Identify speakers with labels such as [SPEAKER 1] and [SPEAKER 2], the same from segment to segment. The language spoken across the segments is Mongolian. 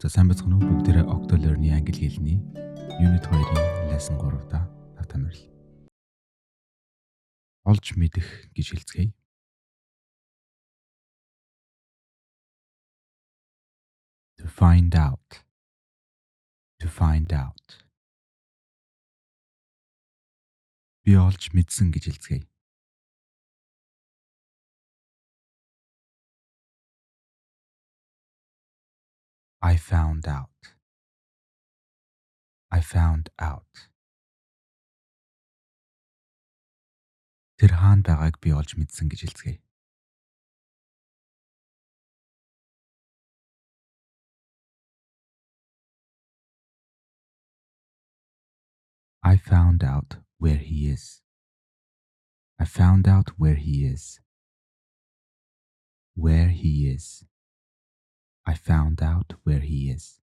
[SPEAKER 1] За сайн бацхан уу бүгдээрээ Octo Learn-ийн англи хэлний Unit 2-ын Lesson 3-та тавтамжил. Олж мэдэх гэж хэлцгээе. To find out. To find out. Би олж мэдсэн гэж хэлцгээе. I found out. I found out. Тэр хаана байгааг би олж мэдсэн гэж хэлцгээе. I found out where he is. I found out where he is. Where he is. I found out where he is.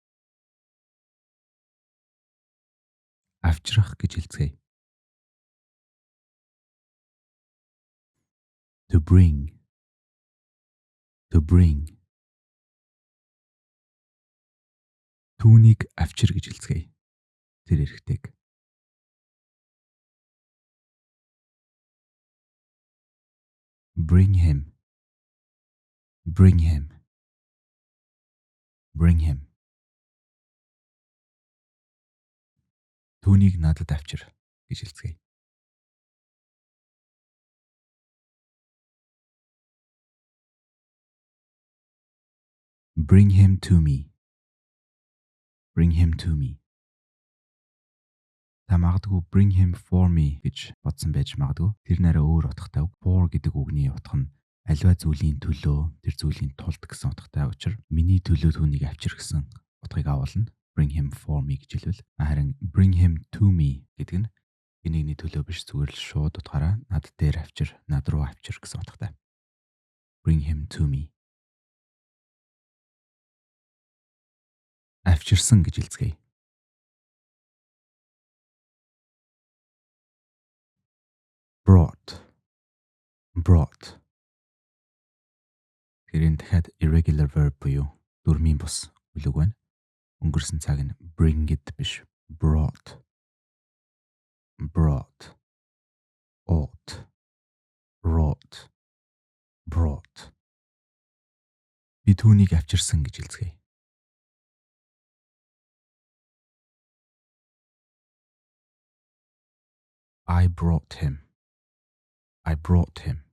[SPEAKER 1] Авчрах гэж хэлцгээе. To bring. To bring. Түүнийг авчир гэж хэлцгээе. Тэр эрхтэйг. Bring him. Bring him. Bring him. Түүнийг надад авчир гэж хэлцгээе. Bring him to me. Bring him to me. Та магадгүй bring him for me гэж бодсон байж магадгүй. Тэр нэрээ өөр утгатай. For гэдэг үгний утга нь аливаа зүйлийн төлөө, тэр зүйлийн тулд гэсэн утгатай учраас миний төлөө түүнийг авчир гэсэн утгыг агуулна. Bring him for me гэж хэлвэл харин bring him to me гэдэг нь энийний төлөө биш, зүгээр л шууд утгаараа над дээр авчир, над руу авчир гэсэн утгатай. Bring him to me. Авчирсан гэж хэлцгээе. Brought. Brought. Тэрийн дахиад irregular verb буюу дөрмийн бус үлэг байна. Өнгөрсөн цаг нь bring-ed биш. Brought. Brought. Ought. Wrought. Brought. Би түүнийг авчирсан гэж хэлцгээе. I brought him. I brought him.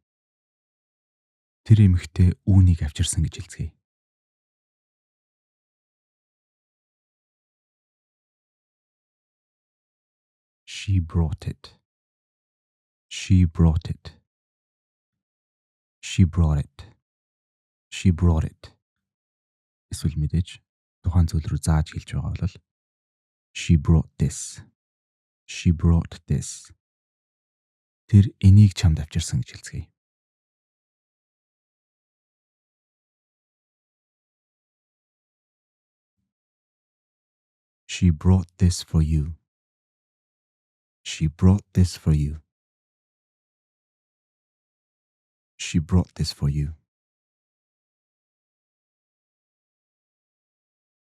[SPEAKER 1] Тэр эмэгтэй үүнийг авчирсан гэж хэлцгээе. She brought it. She brought it. She brought it. She brought it. Эсвэл мэдээж тухайн зүйл рүү зааж хэлж байгаа бол she brought this. She brought this. Тэр энийг чамд авчирсан гэж хэлцгээе. She brought this for you. She brought this for you. She brought this for you.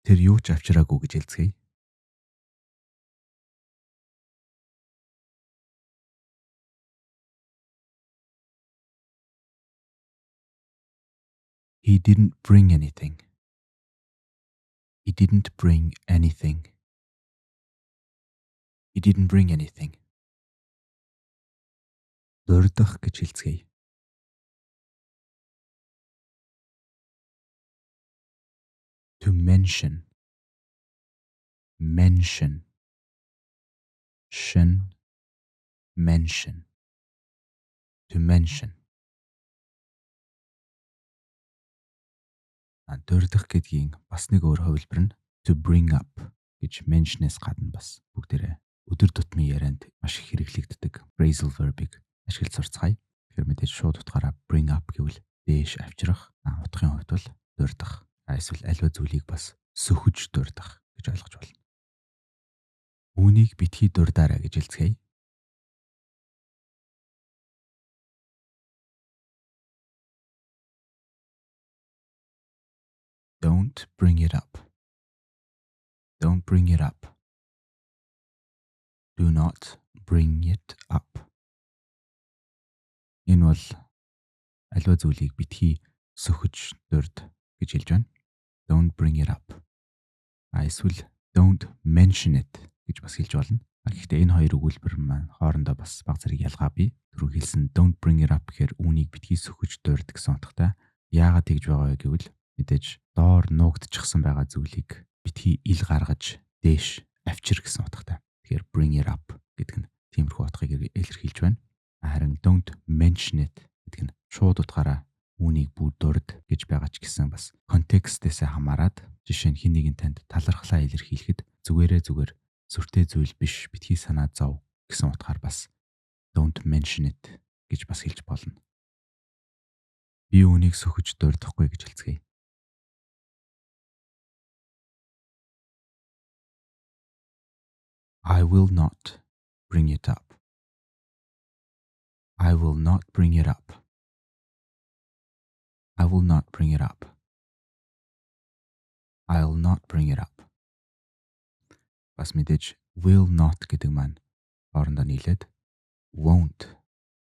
[SPEAKER 1] Тэр юу ч авчираагүй гэж хэлцгээе. He didn't bring anything. He didn't bring anything. He didn't bring anything. Дурдах гэж хэлцгээе. To mention. Mention. Shin. Mention. To mention. Дурдах гэдгийн бас нэг өөр хувилбар нь to bring up гэж mention-ээс гадна бас бүгдээрээ өдөр тутмын ярианд маш их хэрэглэгддэг phrasal verb-ыг ашиглаж сурцгаая. Тэгэхээр мэдээж шууд утгаараа bring up гэвэл дээш авчрах, утгын хувьд бол дурдах. Эсвэл аливаа зүйлийг бас сөхөж дурдах гэж ойлгож байна. Үүнийг битгий дурдаарай гэж хэлцгээе. Don't bring it up. Don't bring it up. Do not bring it up. Энэ бол аливаа зүйлийг битгий сөхөж дурд гэж хэлж байна. Don't bring it up. Эсвэл don't mention it гэж бас хэлж болно. Гэхдээ энэ хоёр өгүүлбэр маань хоорондоо бас баг зэрэг ялгаа бий. Түрүү хэлсэн don't bring it up гэхээр үүнийг битгий сөхөж дурд гэсэн утгатай. Яагаад тэгж байгаа вэ гэвэл мэдээж доор нуугдчихсан байгаа зүйлийг битгий ил гаргаж дээш авчир гэсэн утгатай. Тэгэхээр bring it up гэдэг нь тиймэрхүү утгыг илэрхийлж байна. Харин don't mention it гэдэг нь шууд утгаараа үүнийг бүр дурд гэж байгаа ч гэсэн бас контекстээс хамаарат жишээ нь хэн нэгэн танд талархлаа илэрхийлэхэд зүгээр сүртэй зүйл биш битгий санаа зов гэсэн утгаар бас don't mention it гэж бас хэлж болно. Би үүнийг сөхөж дурдахгүй гэж хэлцгээе. I will not bring it up. I will not bring it up. I will not bring it up. I'll not bring it up. Бас мэдээж will not гэдэг маань хоорондоо нийлээд won't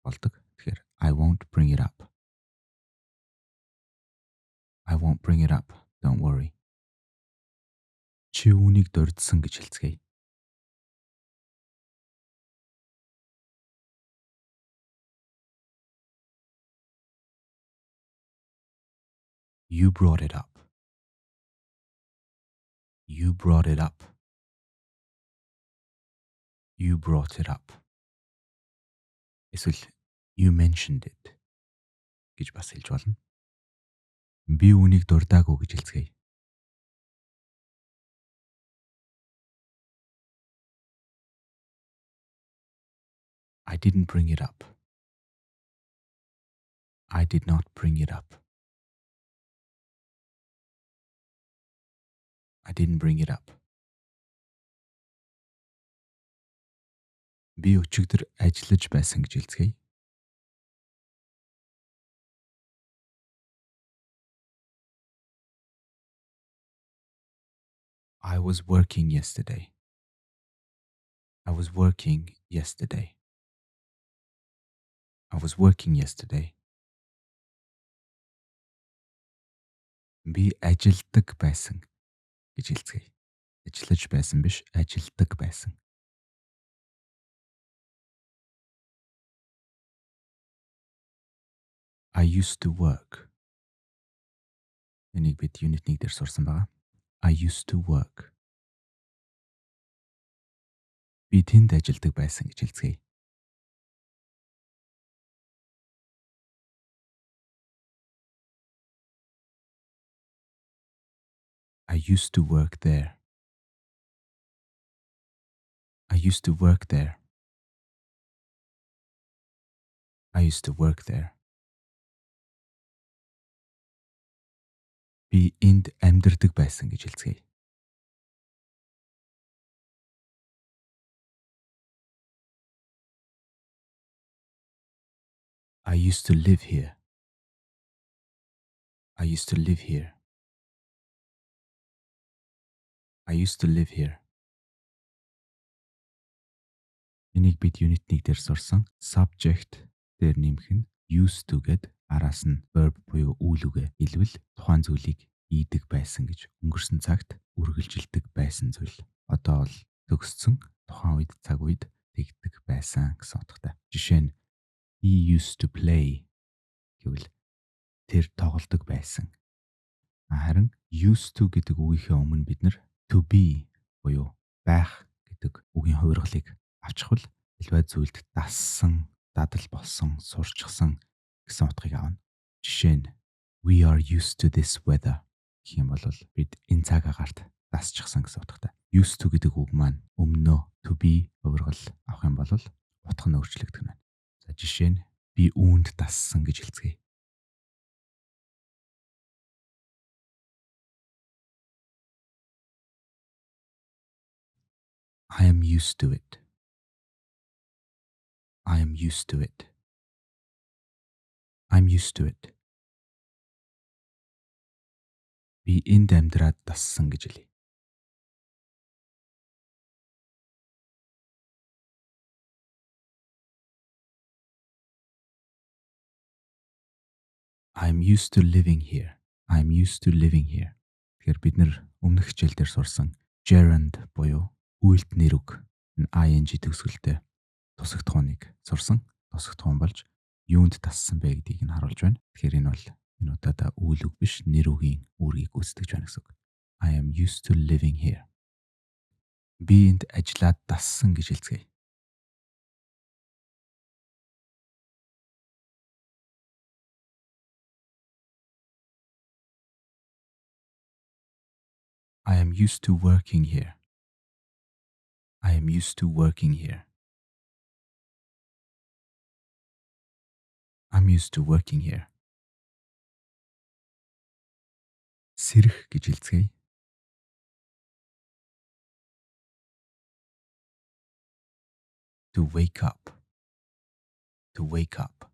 [SPEAKER 1] болдог. Тэгэхээр I won't bring it up. I won't bring it up. Don't worry. Чи үүнийг дурдсан гэж хэлцгээе. You brought it up. You brought it up. You brought it up. Эсвэл you mentioned it гэж бас хэлж болно. Би үүнийг дурдаагүй гэж хэлцгээе. I didn't bring it up. I did not bring it up. I didn't bring it up. Би өчигдөр ажиллаж байсан гэж хэлцгээе. I was working yesterday. I was working yesterday. I was working yesterday. Би ажилдаг байсан гэж хэлцгээе. Ажиллаж байсан биш, ажилдаг байсан. I used to work. Энийг бид unit 1 дээр сурсан байгаа. I used to work. Би тэнд ажилдаг байсан гэж хэлцгээе. I used to work there. I used to work there. I used to work there. Би энд амьдардаг байсан гэж хэлцгээе. I used to live here. I used to live here. I used to live here. Энийг бид unit 1 дээр сурсан. Subject дээр нэмэх нь used to гэд араас нь verb буюу үйл үгээ хэлвэл тухайн зүйлийг ийдэг байсан гэж өнгөрсөн цагт үргэлжилдэг байсан зүйл. Одоо бол төгссөн тухайн үед цаг үед тэгдэг байсан гэсэн утгатай. Жишээ нь he used to play гэвэл тэр тоглодог байсан. Харин used to гэдэг үгийнхээ өмнө бид нар to be буюу байх гэдэг үгийн хувиргалыг авчихвал элбай зүйлд дассан, дадал болсон, сурчсан гэсэн утгыг авна. Жишээ нь we are used to this weather гэх юм бол бид энэ цаг агаарт дасчихсан гэсэн утгатай. Used to гэдэг үг маань өмнөө to be хувиргал авах юм бол утга нь өөрчлөгдөх нь байна. За жишээ нь би үүнд дассан гэж хэлцгээе. I am used to it. I am used to it. I'm used to it. Би энд амьдраад дассан гэж хэлье. I'm used to living here. I'm used to living here. Тэгэхээр бид нэр өмнөх хичээл дээр сурсан gerund буюу үйлдэл нэр үг ing төгсгөлтэй тусах тухайг сурсан. Тусах тухайн болж юунд тассан бэ гэдгийг нь харуулж байна. Тэгэхээр энэ бол энэ удаадаа үйл үг биш, нэр үгийн үүргийг гүйцэтгэж байна гэсэн үг. I am used to living here. Би энд ажиллаад дассан гэж хэлцгээе. I am used to working here. I am used to working here. I'm used to working here. Сэрэх гэж хэлцгээе. To wake up. To wake up.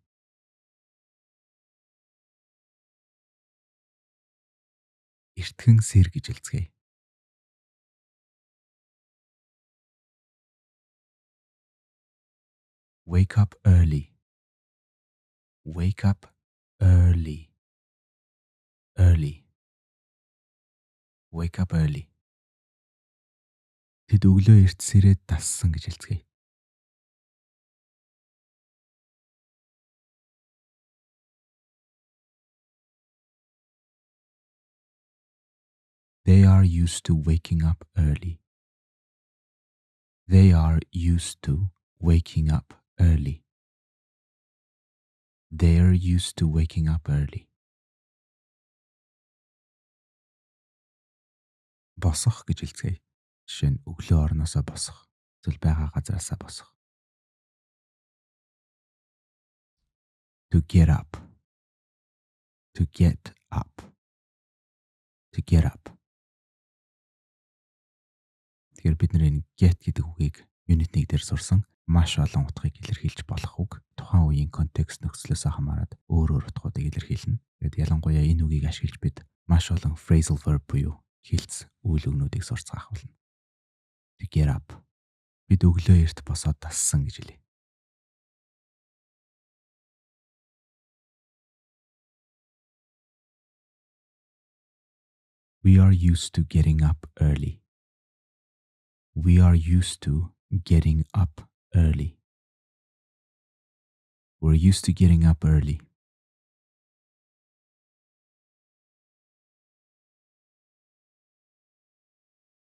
[SPEAKER 1] Эртхэн сэр гэж хэлцгээе. Wake up early. Wake up early. Early. Wake up early. Тэд өглөө эрт сэрээд дассан гэж хэлцгээе. They are used to waking up early. They are used to waking up early. They are used to waking up early. Босох гэж хэлцгээе. Жишээ нь өглөө орноосоо босох. Эсвэл байгаа газараасаа босох. To get up. To get up. To get up. Тэгэхээр бид энэ get гэдэг үгийг unit 1 дээр сурсан. Маш олон утгыг илэрхийлж болох үг. Тухайн үеийн контекст нөхцлөөсөө хамаарат өөр утгуудыг илэрхийлнэ. Тэгэд ялангуяа энэ үгийг ашиглаж бид маш олон phrasal verb буюу хэлц үйл өгнүүдийг сурцгаах болно. To get up. Бид өглөө эрт босоод дассан гэж хэлье. We are used to getting up early. We are used to getting up early. We're used to getting up early.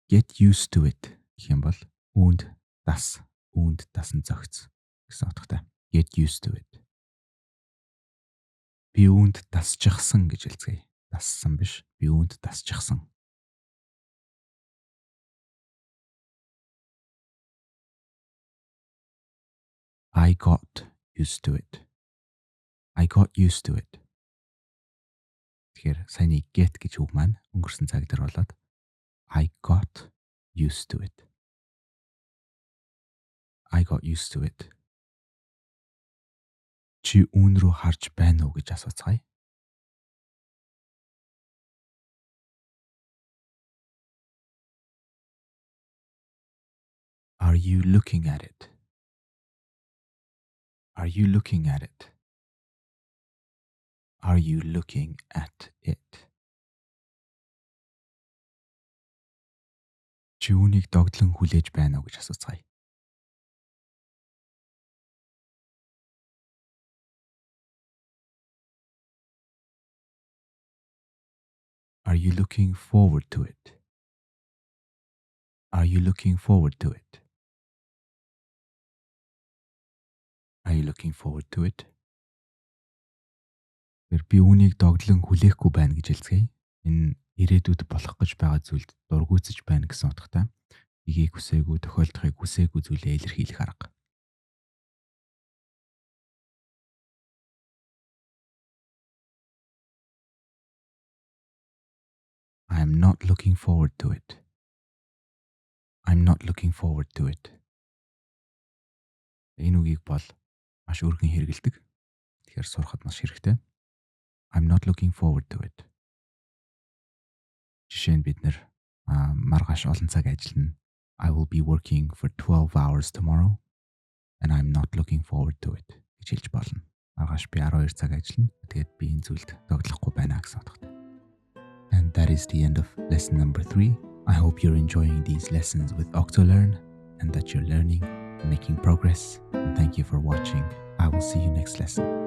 [SPEAKER 1] Get used to it гэх юм бол үүнд дасан зохиц гэсэн утгатай. Get used to it. Би үүнд дасчихсан гэж хэлцгээе. Дассан биш. Би үүнд дасчихсан. I got used to it. I got used to it. Тэгэхээр саяны get гэж үг маань өнгөрсөн цаг дээр болоод I got used to it. I got used to it. Чи үүн рүү харж байна уу гэж асууцгаая. Are you looking at it? Are you looking at it? Are you looking at it? Чи үүнийг догдлон хүлээж байна уу гэж асууцгаая. Are you looking forward to it? Are you looking forward to it? Are you looking forward to it? Би үүнийг догдлон хүлээхгүй байна гэж хэлцгээе. Энэ ирээдүйд болох гэж байгаа зүйлд дургүйцэж байна гэсэн утгатай. Игийг хүсээгүй, тохиолдохыг хүсээгүй зүйлээ илэрхийлэх арга. I'm not looking forward to it. I'm not looking forward to it. Энэ үгийг бол маш өргөн хэрэгэлдэг. Тэгэхээр сурахад маш хэрэгтэй. I'm not looking forward to it. Жишээ нь бид нэр маргааш олон цаг ажиллана. I will be working for 12 hours tomorrow and I'm not looking forward to it гэж хэлж болно. Маргааш би 12 цаг ажиллана. Тэгээд би энэ зүйлд тоглохгүй байна гэсэн утгатай. And that is the end of lesson number 3. I hope you're enjoying these lessons with Octolearn and that you're learning and making progress. And thank you for watching. I will see you next lesson.